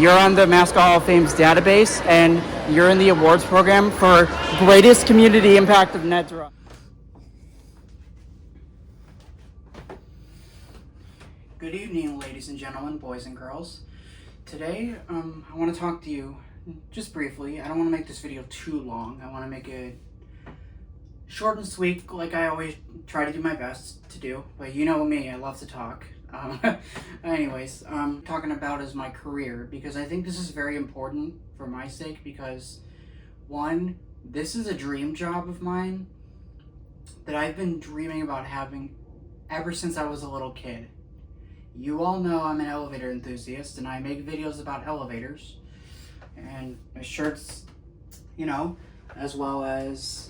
You're on the Mascot Hall of Fame's database, and you're in the awards program for greatest community impact of net zero. Good evening, ladies and gentlemen, boys and girls. Today, I want to talk to you just briefly. I don't want to make this video too long. I want to make it short and sweet, like I always try to do my best to do. But you know me, I love to talk. Anyways, talking about is my career, because I think this is very important for my sake, because one, this is a dream job of mine that I've been dreaming about having ever since I was a little kid. You all know I'm an elevator enthusiast, and I make videos about elevators and my shirts, you know, as well as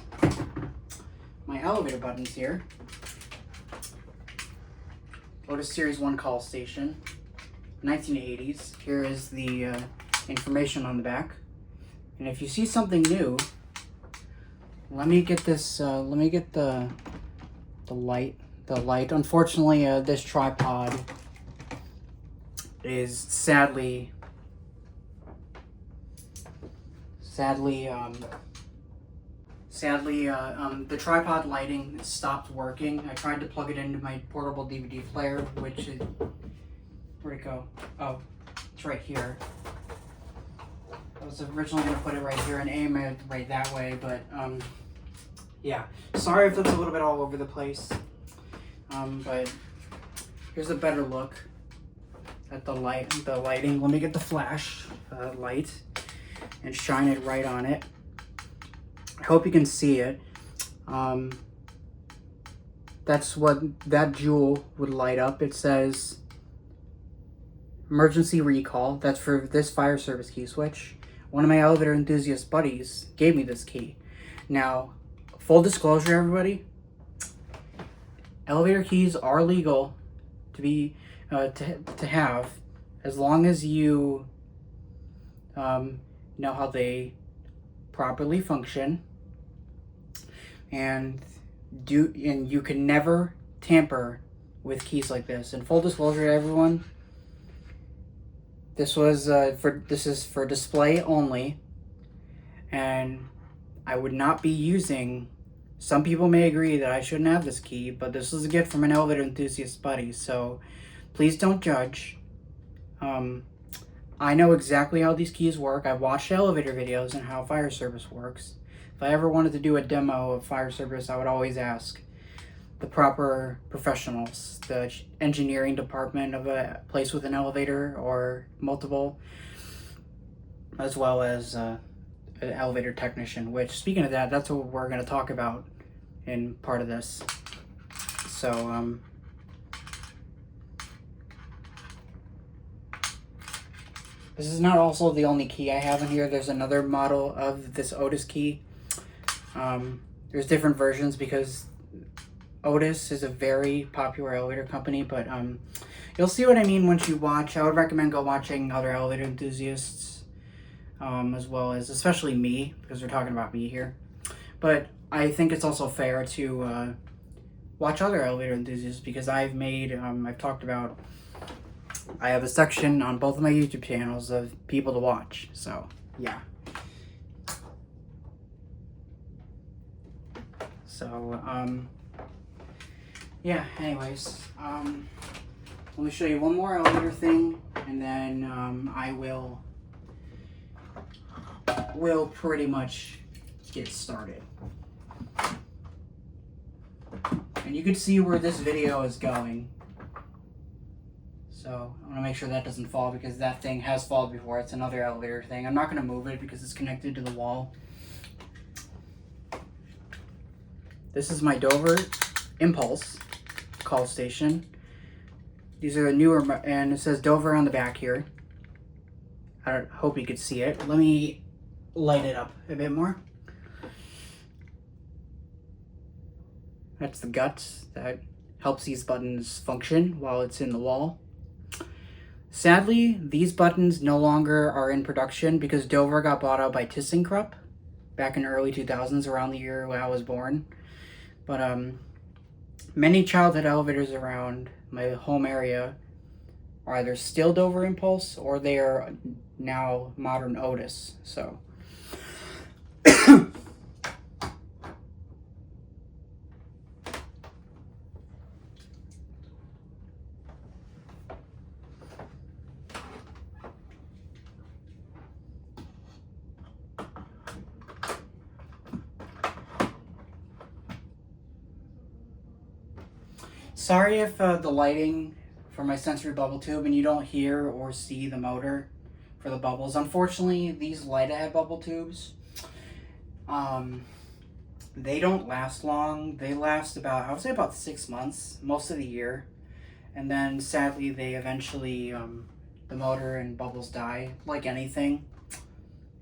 my elevator buttons here. Otis Series 1 call station, 1980s. Here is the information on the back. And if you see something new, let me get this, let me get the light. Unfortunately, this tripod is sadly, the tripod lighting stopped working. I tried to plug it into my portable DVD player, which is, where'd it go? Oh, it's right here. I was originally going to put it right here and aim it right that way, but yeah. Sorry if it's a little bit all over the place. But here's a better look at the lighting. Let me get the flash light and shine it right on it. I hope you can see it. That's what that jewel would light up. It says emergency recall. That's for this fire service key switch. One of my elevator enthusiast buddies gave me this key. Now, full disclosure, everybody, elevator keys are legal to be to have, as long as you know how they properly function, and you can never tamper with keys like this. And full disclosure to everyone, this is for display only, and I would not be using. Some people may agree that I shouldn't have this key, but this is a gift from an elevator enthusiast buddy, so please don't judge. I know exactly how these keys work. I've watched elevator videos and how fire service works. If I ever wanted to do a demo of fire service, I would always ask the proper professionals, the engineering department of a place with an elevator or multiple, as well as an elevator technician, which, speaking of that, that's what we're going to talk about in part of this. So, this is not also the only key I have in here. There's another model of this Otis key. There's different versions because Otis is a very popular elevator company, but you'll see what I mean once you watch. I would recommend go watching other elevator enthusiasts, as well as, especially me, because we're talking about me here. But I think it's also fair to watch other elevator enthusiasts, because I've talked about, I have a section on both of my YouTube channels of people to watch. So, yeah. So, yeah, anyways, let me show you one more elevator thing, and then I will pretty much get started. And you can see where this video is going. So I want to make sure that doesn't fall, because that thing has fallen before. It's another elevator thing. I'm not going to move it because it's connected to the wall. This is my Dover Impulse call station. These are the newer, and it says Dover on the back here. I hope you could see it. Let me light it up a bit more. That's the guts that helps these buttons function while it's in the wall. Sadly, these buttons no longer are in production because Dover got bought out by ThyssenKrupp back in the early 2000s, around the year when I was born. But many childhood elevators around my home area are either still Dover Impulse or they are now modern Otis. So sorry if the lighting for my sensory bubble tube and you don't hear or see the motor for the bubbles. Unfortunately, these light ahead bubble tubes, they don't last long. They last about, I would say about 6 months, most of the year. And then sadly, they eventually, the motor and bubbles die, like anything.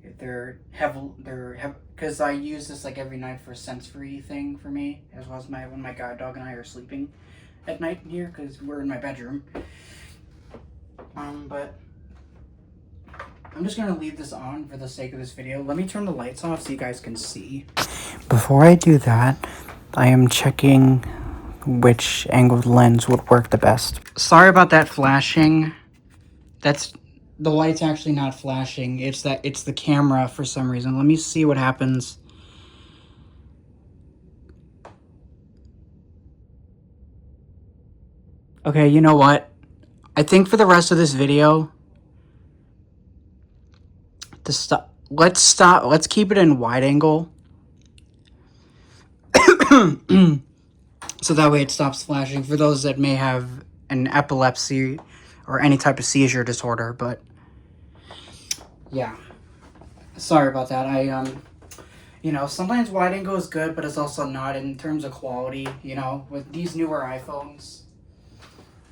Because I use this like every night for a sensory thing for me, as well as when my guide dog and I are sleeping at night here, because we're in my bedroom. But I'm just gonna leave this on for the sake of this video. Let me turn the lights off so you guys can see. Before I do that, I am checking which angle of the lens would work the best. Sorry about that flashing. That's the light's actually not flashing. It's the camera for some reason. Let me see what happens. Okay, you know what? I think for the rest of this video, let's keep it in wide angle. So that way it stops flashing for those that may have an epilepsy or any type of seizure disorder. But yeah, sorry about that. Sometimes wide angle is good, but it's also not in terms of quality. With these newer iPhones,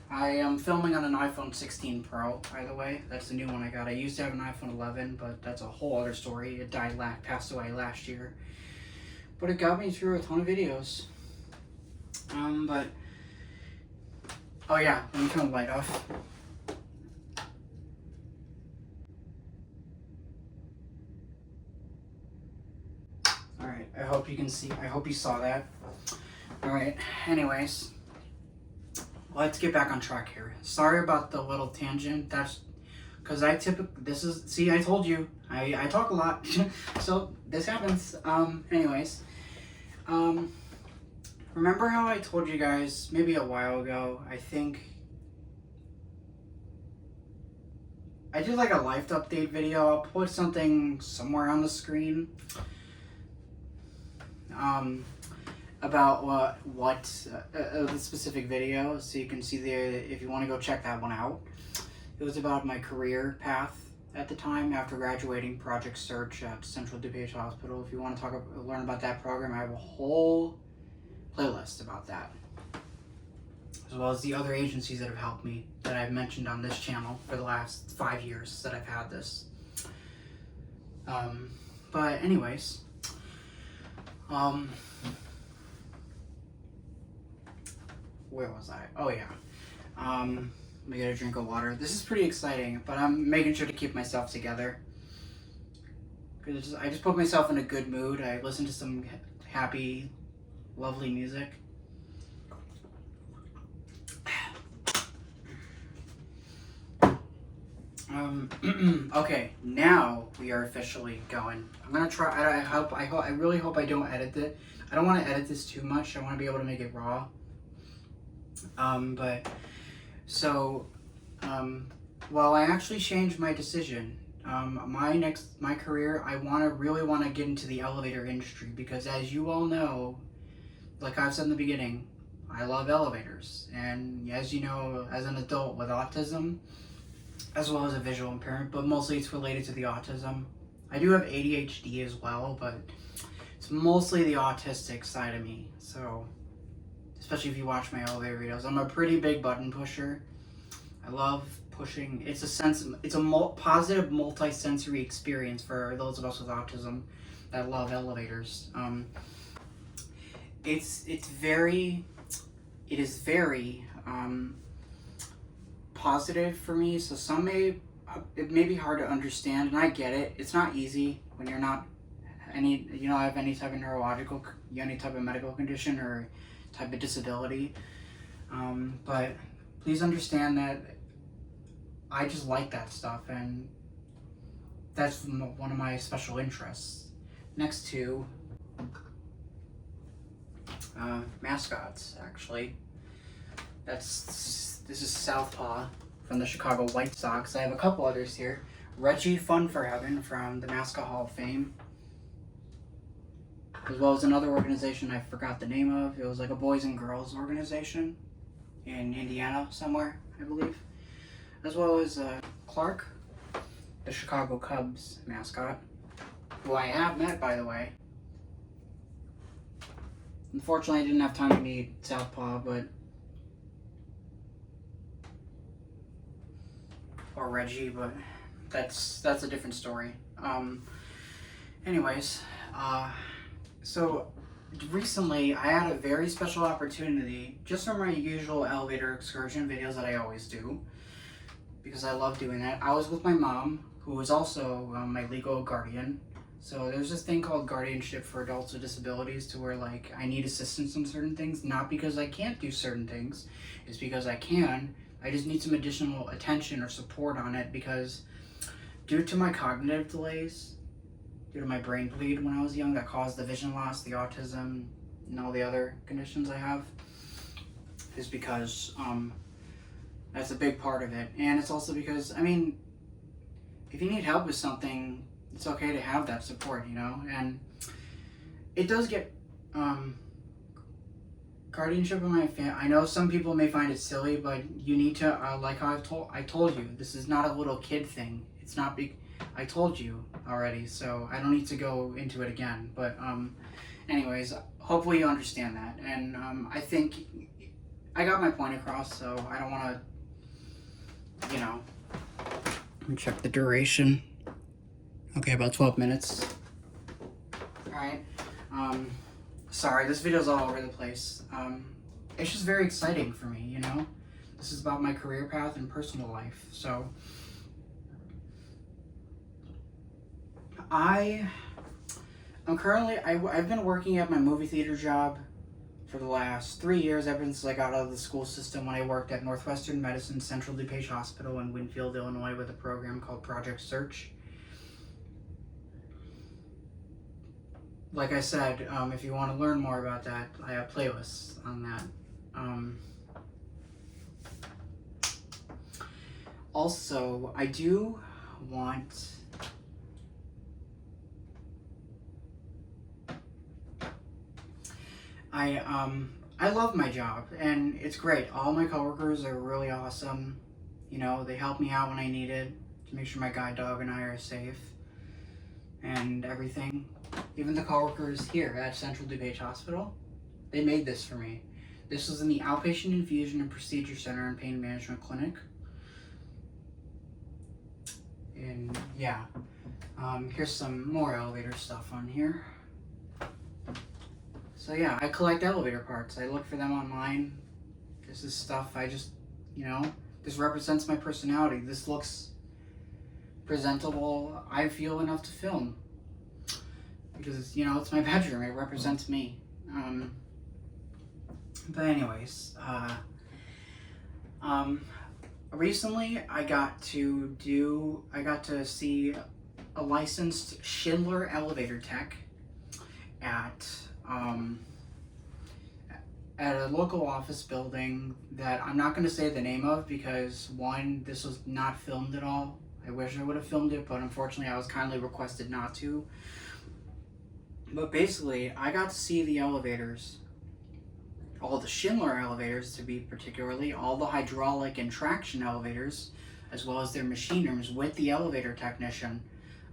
I am filming on an iPhone 16 Pro, by the way. That's the new one I got. I used to have an iPhone 11, but that's a whole other story. It passed away last year. But it got me through a ton of videos. Oh yeah, let me turn the light off. Alright, I hope you can see, I hope you saw that. Alright, anyways, let's get back on track here. Sorry about the little tangent. That's because I told you, I talk a lot, so this happens. Remember how I told you guys maybe a while ago, I think I did like a life update video. I'll put something somewhere on the screen about the specific video, so you can see if you want to go check that one out. It was about my career path at the time after graduating, Project Search at Central DuPage Hospital. If you want to learn about that program, I have a whole playlist about that, as well as the other agencies that have helped me that I've mentioned on this channel for the last 5 years that I've had this. But anyways, where was I? Oh yeah. Let me get a drink of water. This is pretty exciting, but I'm making sure to keep myself together. Because I just put myself in a good mood. I listen to some happy, lovely music. Okay, now we are officially going. I'm gonna try. I really hope I don't edit it. I don't want to edit this too much. I want to be able to make it raw. Well, I actually changed my decision. My career, I really want to get into the elevator industry, because as you all know, like I've said in the beginning, I love elevators. And as you know, as an adult with autism, as well as a visual impairment, but mostly it's related to the autism. I do have ADHD as well, but it's mostly the autistic side of me. So, especially if you watch my elevator videos, I'm a pretty big button pusher. I love pushing. It's a positive multi-sensory experience for those of us with autism that love elevators. It is very positive for me. So it may be hard to understand, and I get it. It's not easy when you're not have any type of any type of medical condition or type of disability. But please understand that I just like that stuff, and that's one of my special interests. Next to mascots, actually. This is Southpaw from the Chicago White Sox. I have a couple others here. Reggie Fun for Heaven from the Mascot Hall of Fame, as well as another organization I forgot the name of. It was like a boys and girls organization in Indiana somewhere, I believe. As well as Clark, the Chicago Cubs mascot, who I have met, by the way. Unfortunately, I didn't have time to meet Southpaw, or Reggie, but that's a different story. Anyways, so recently I had a very special opportunity, just from my usual elevator excursion videos that I always do, because I love doing that. I was with my mom, who is also my legal guardian. So there's this thing called guardianship for adults with disabilities, to where like I need assistance in certain things, not because I can't do certain things, it's because I can. I just need some additional attention or support on it, because due to my cognitive delays, due to my brain bleed when I was young that caused the vision loss, the autism, and all the other conditions I have, is because that's a big part of it. And it's also because, I mean, if you need help with something, it's okay to have that support, you know? And it does get guardianship of my family. I know some people may find it silly, but you need to, like how I told you, this is not a little kid thing. It's not big. I told you already, so I don't need to go into it again. But anyways, hopefully you understand that. And I think I got my point across, so I don't want to, you know. Let me check the duration. Okay, about 12 minutes. Alright. Sorry, this video's all over the place. It's just very exciting for me, you know? This is about my career path and personal life. So, I'm currently, I've been working at my movie theater job for the last 3 years, ever since I got out of the school system, when I worked at Northwestern Medicine Central DuPage Hospital in Winfield, Illinois, with a program called Project Search. Like I said, if you want to learn more about that, I have playlists on that. Also, I do want I love my job, and it's great. All my coworkers are really awesome. You know, they help me out when I need it to make sure my guide dog and I are safe and everything. Even the coworkers here at Central DuPage Hospital, they made this for me. This was in the Outpatient Infusion and Procedure Center and Pain Management Clinic. And yeah, here's some more elevator stuff on here. So yeah, I collect elevator parts. I look for them online. This is stuff I just, you know, this represents my personality. This looks presentable. I feel enough to film. Because, you know, it's my bedroom. It represents me. But anyways, recently I got to see a licensed Schindler elevator tech at a local office building that I'm not going to say the name of, because one, this was not filmed at all. I wish I would have filmed it, but unfortunately I was kindly requested not to. But basically, I got to see the elevators, all the Schindler elevators to be particularly, all the hydraulic and traction elevators, as well as their machine rooms with the elevator technician,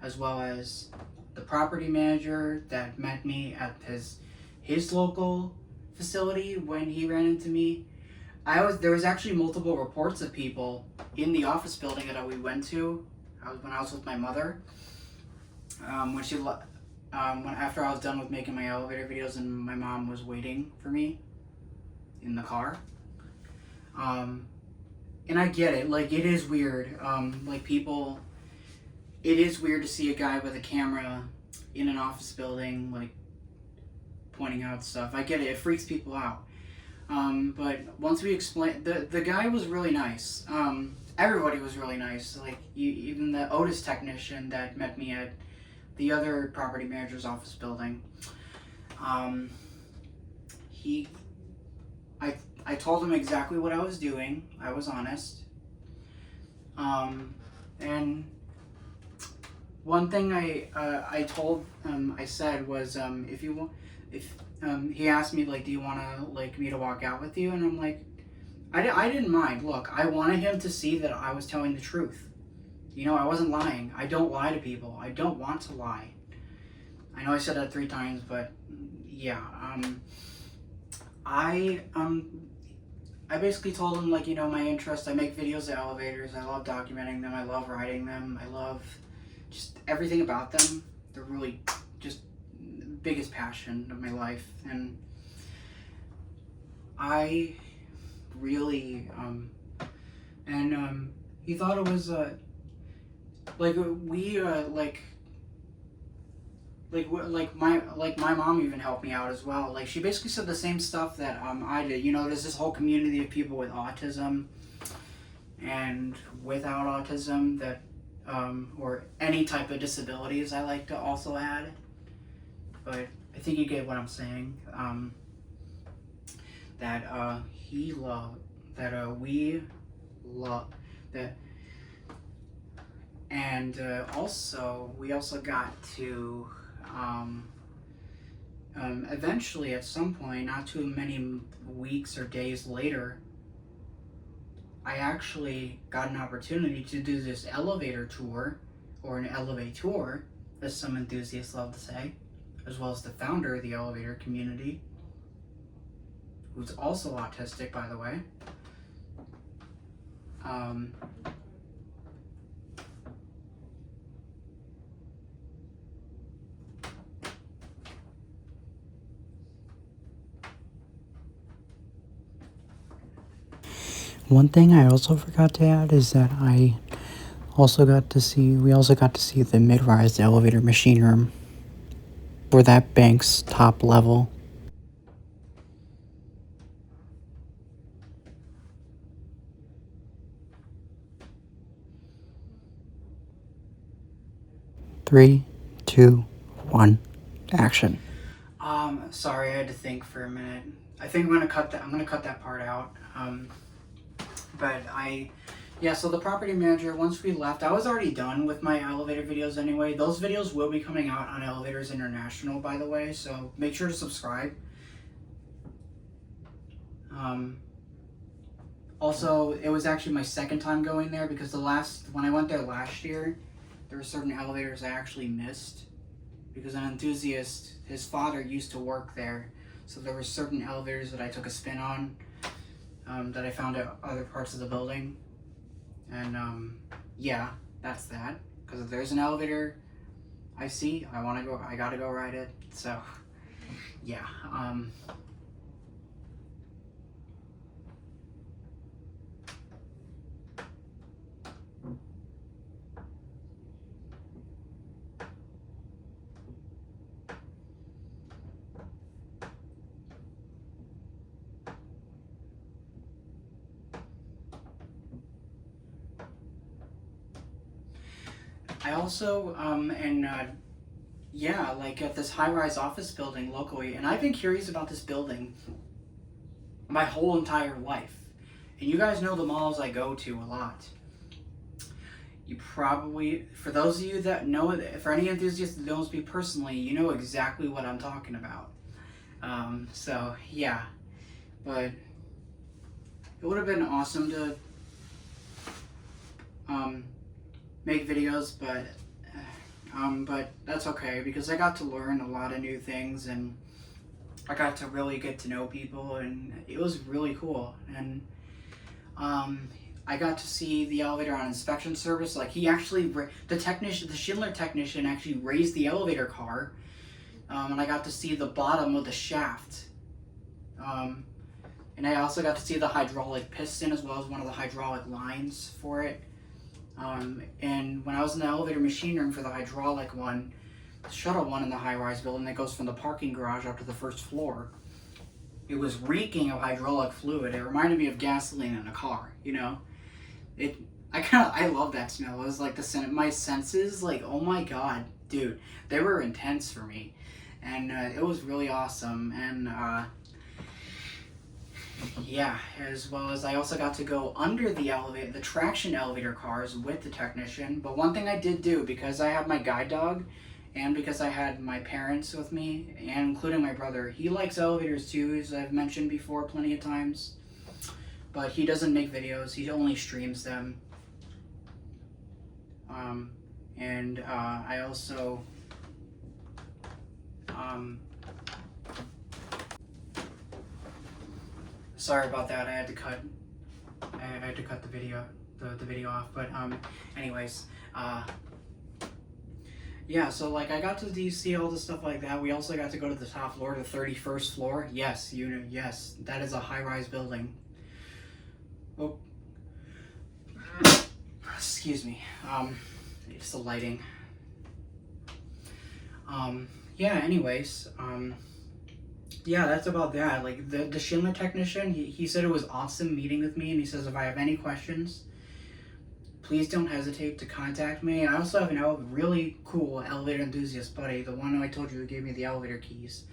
as well as the property manager that met me at his local facility when he ran into me. There was actually multiple reports of people in the office building that we went to when I was with my mother. After I was done with making my elevator videos, and my mom was waiting for me in the car. And I get it, like, it is weird. It is weird to see a guy with a camera in an office building, like, pointing out stuff. I get it, it freaks people out. But once we explained, the guy was really nice. everybody was really nice. Like even the Otis technician that met me at the other property manager's office building. He, I told him exactly what I was doing. I was honest. And one thing I said was if you want, if he asked me like, do you want to like me to walk out with you? And I'm like, I didn't mind. Look, I wanted him to see that I was telling the truth. You know, I wasn't lying. I don't lie to people. I don't want to lie. I know I said that 3 times, but yeah. I basically told him, like, you know, my interest. I make videos of elevators. I love documenting them. I love writing them. I love just everything about them. They're really just the biggest passion of my life. And I really, he thought it was, like, we, my mom even helped me out as well. Like, she basically said the same stuff that I did. You know, there's this whole community of people with autism and without autism that or any type of disabilities, I like to also add. But I think you get what I'm saying. That he loved, that we love, that, and also we also got to eventually at some point, not too many weeks or days later, I actually got an opportunity to do this elevator tour, or an elevator, as some enthusiasts love to say, as well as the founder of the elevator community, who's also autistic, by the way. One thing I also forgot to add is that we also got to see the mid-rise elevator machine room, or that bank's top level. Three, two, one, action. Sorry, I had to think for a minute. I think I'm gonna cut that part out. So the property manager, once we left, I was already done with my elevator videos anyway. Those videos will be coming out on Elevators International, by the way, so make sure to subscribe. Also, it was actually my second time going there, because when I went there last year, there were certain elevators I actually missed, because an enthusiast, his father used to work there, so there were certain elevators that I took a spin on, that I found at other parts of the building. And yeah, that's that. Because if there's an elevator I see, I gotta go ride it. So yeah. I also, like at this high-rise office building locally, and I've been curious about this building my whole entire life. And you guys know the malls I go to a lot. You probably, for those of you that know it, for any enthusiast that knows me personally, you know exactly what I'm talking about. So yeah, but it would have been awesome to make videos, but that's okay, because I got to learn a lot of new things, and I got to really get to know people, and it was really cool. And I got to see the elevator on inspection service. Like, he actually, the Schindler technician actually raised the elevator car, and I got to see the bottom of the shaft. And I also got to see the hydraulic piston, as well as one of the hydraulic lines for it. And when I was in the elevator machine room for the hydraulic one, the shuttle one in the high-rise building that goes from the parking garage up to the first floor, it was reeking of hydraulic fluid. It reminded me of gasoline in a car, you know? I love that smell. It was like my senses, like, oh my god, dude, they were intense for me, and it was really awesome. And yeah, as well as I also got to go under the traction elevator cars with the technician. But one thing I did do, because I have my guide dog, and because I had my parents with me, and including my brother, he likes elevators too, as I've mentioned before plenty of times. But he doesn't make videos; he only streams them. And I also sorry about that. I had to cut the video off. But anyways, yeah. So like I got to see all the stuff like that. We also got to go to the top floor, the 31st floor. Yes, yes, that is a high-rise building. Oh, excuse me. It's the lighting. Yeah, anyways, yeah, that's about that. Like, the Schindler technician, he said it was awesome meeting with me, and he says if I have any questions, please don't hesitate to contact me. I also have a really cool elevator enthusiast buddy, the one who I told you who gave me the elevator keys.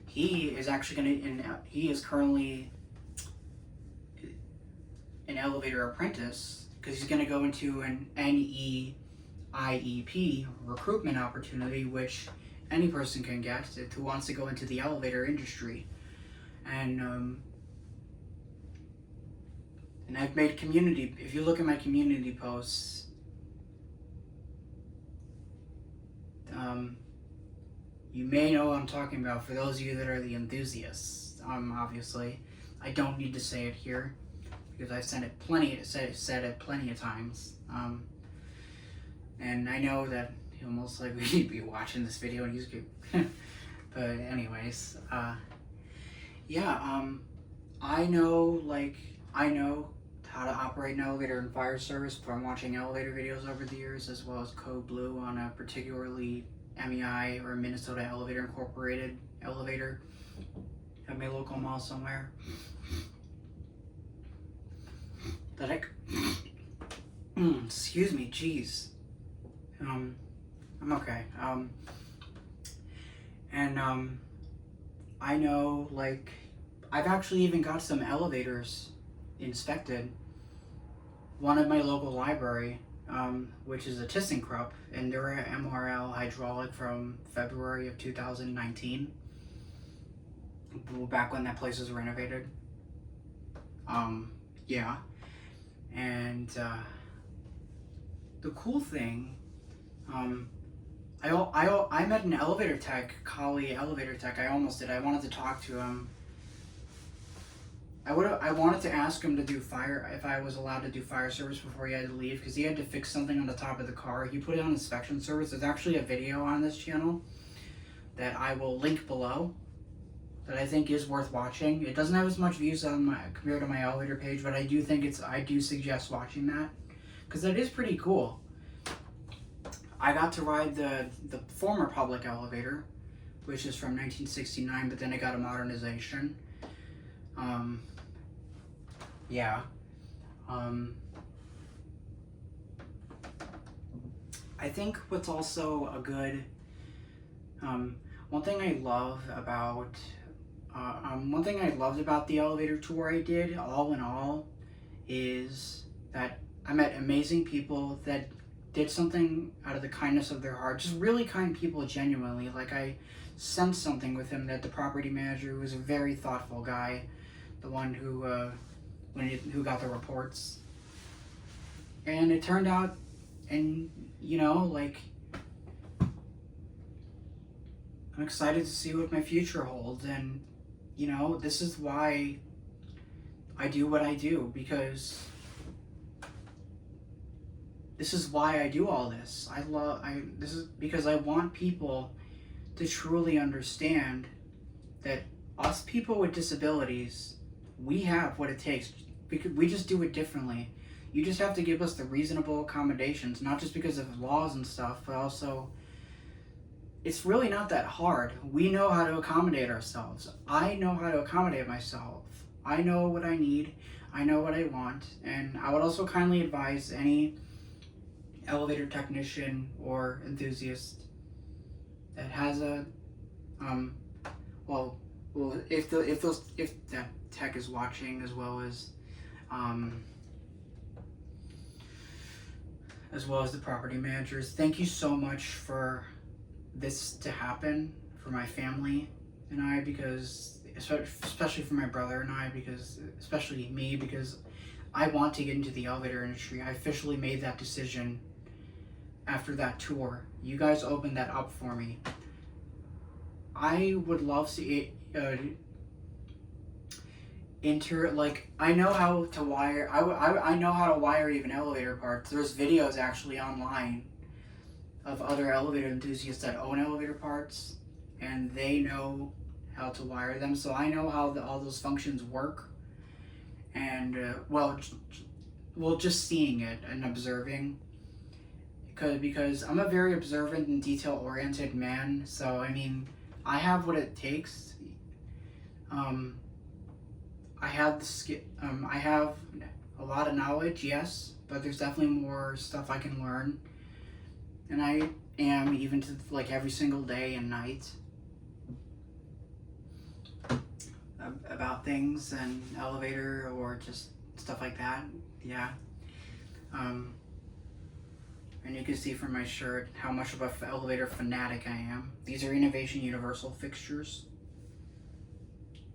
He is actually he is currently an elevator apprentice, because he's going to go into an NEIEP recruitment opportunity, which any person can get who wants to go into the elevator industry. And I've made if you look at my community posts, you may know what I'm talking about. For those of you that are the enthusiasts, obviously, I don't need to say it here, because I've said it plenty of times. And I know that he'll most likely be watching this video and he's good. But anyways, yeah, I know how to operate an elevator and fire service from watching elevator videos over the years, as well as Code Blue on a particularly MEI or Minnesota Elevator Incorporated elevator at my local mall somewhere. Excuse me, jeez. I'm okay. I know, like, I've actually even got some elevators inspected. One at my local library, which is a ThyssenKrupp, and they're MRL hydraulic from February of 2019, back when that place was renovated. Yeah. And the cool thing, I met an elevator tech, Kali elevator tech. I almost did. I wanted to talk to him. I wanted to ask him to do if I was allowed to do fire service before he had to leave, because he had to fix something on the top of the car. He put it on inspection service. There's actually a video on this channel that I will link below that I think is worth watching. It doesn't have as much views compared to my elevator page, but I do suggest watching that, because that is pretty cool. I got to ride the former public elevator, which is from 1969, but then it got a modernization. Yeah. I think what's also a good, one thing I loved about the elevator tour I did, all in all, is that I met amazing people that did something out of the kindness of their heart. Just really kind people, genuinely. Like, I sensed something with him, that the property manager, who was a very thoughtful guy, the one who got the reports. And it turned out, and like, I'm excited to see what my future holds. And this is why I do what I do, because this is why I do all this. This is because I want people to truly understand that us people with disabilities, we have what it takes. We just do it differently. You just have to give us the reasonable accommodations, not just because of laws and stuff, but also, it's really not that hard. We know how to accommodate ourselves. I know how to accommodate myself. I know what I need. I know what I want, and I would also kindly advise any elevator technician or enthusiast that has a um well if that tech is watching, um as well as the property managers, thank you so much for this to happen for my family and I, because especially for my brother and I, because especially me, because I want to get into the elevator industry. I officially made that decision after that tour. You guys opened that up for me. I would love to I know how to wire. I know how to wire even elevator parts. There's videos actually online of other elevator enthusiasts that own elevator parts, and they know how to wire them. So I know how all those functions work. And just seeing it and observing, because I'm a very observant and detail-oriented man. So I mean, I have what it takes. I have the skill. I have a lot of knowledge, yes, but there's definitely more stuff I can learn. And I am, even to like every single day and night, about things and elevator or just stuff like that. Yeah. And you can see from my shirt how much of a elevator fanatic I am. These are Innovation Universal fixtures.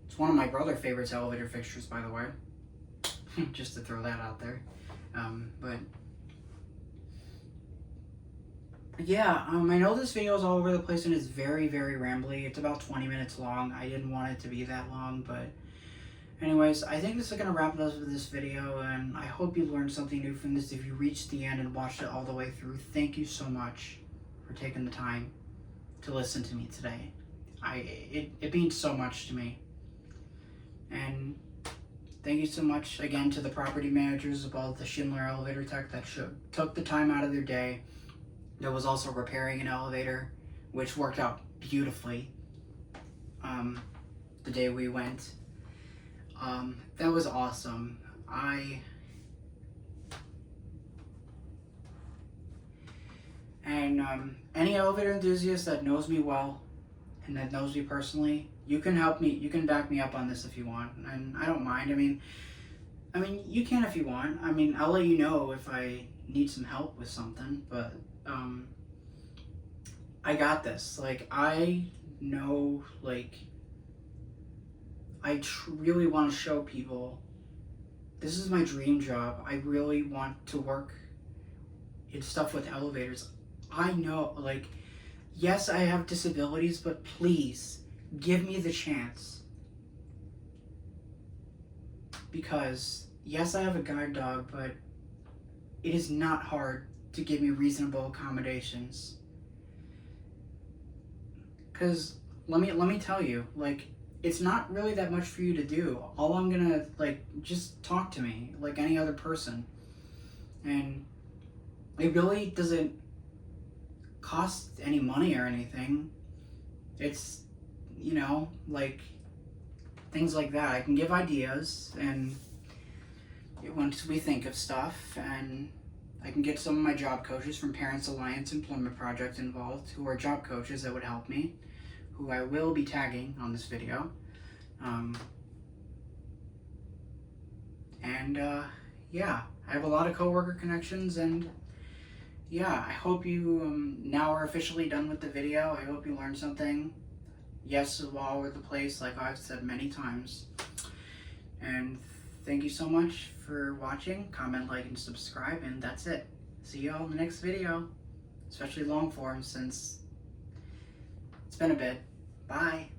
It's one of my brother's favorite elevator fixtures, by the way. Just to throw that out there. But yeah, I know this video is all over the place and it's very, very rambly. It's about 20 minutes long. I didn't want it to be that long, but anyways, I think this is going to wrap it up with this video, and I hope you learned something new from this. If you reached the end and watched it all the way through, thank you so much for taking the time to listen to me today. It means so much to me. And thank you so much again to the property managers about the Schindler elevator tech that took the time out of their day. That was also repairing an elevator, which worked out beautifully the day we went. That was awesome. Any elevator enthusiast that knows me well and that knows me personally, you can help me. You can back me up on this if you want, and I don't mind. I mean, you can if you want. I mean, I'll let you know if I need some help with something, but I got this. Like, I know, like, I really want to show people this is my dream job. I really want to work in stuff with elevators. I know, like, yes, I have disabilities, but please give me the chance. Because, yes, I have a guide dog, but it is not hard to give me reasonable accommodations. Because, let me tell you, like, it's not really that much for you to do. All I'm gonna, like, just talk to me like any other person. And it really doesn't cost any money or anything. It's, like, things like that. I can give ideas, and once we think of stuff, and I can get some of my job coaches from Parents Alliance Employment Project involved, who are job coaches that would help me, who I will be tagging on this video. Yeah, I have a lot of coworker connections, and yeah, I hope you now are officially done with the video. I hope you learned something. Yes, all over the place, like I've said many times. And thank you so much for watching. Comment, like, and subscribe, and that's it. See you all in the next video, especially long form since it's been a bit. Bye.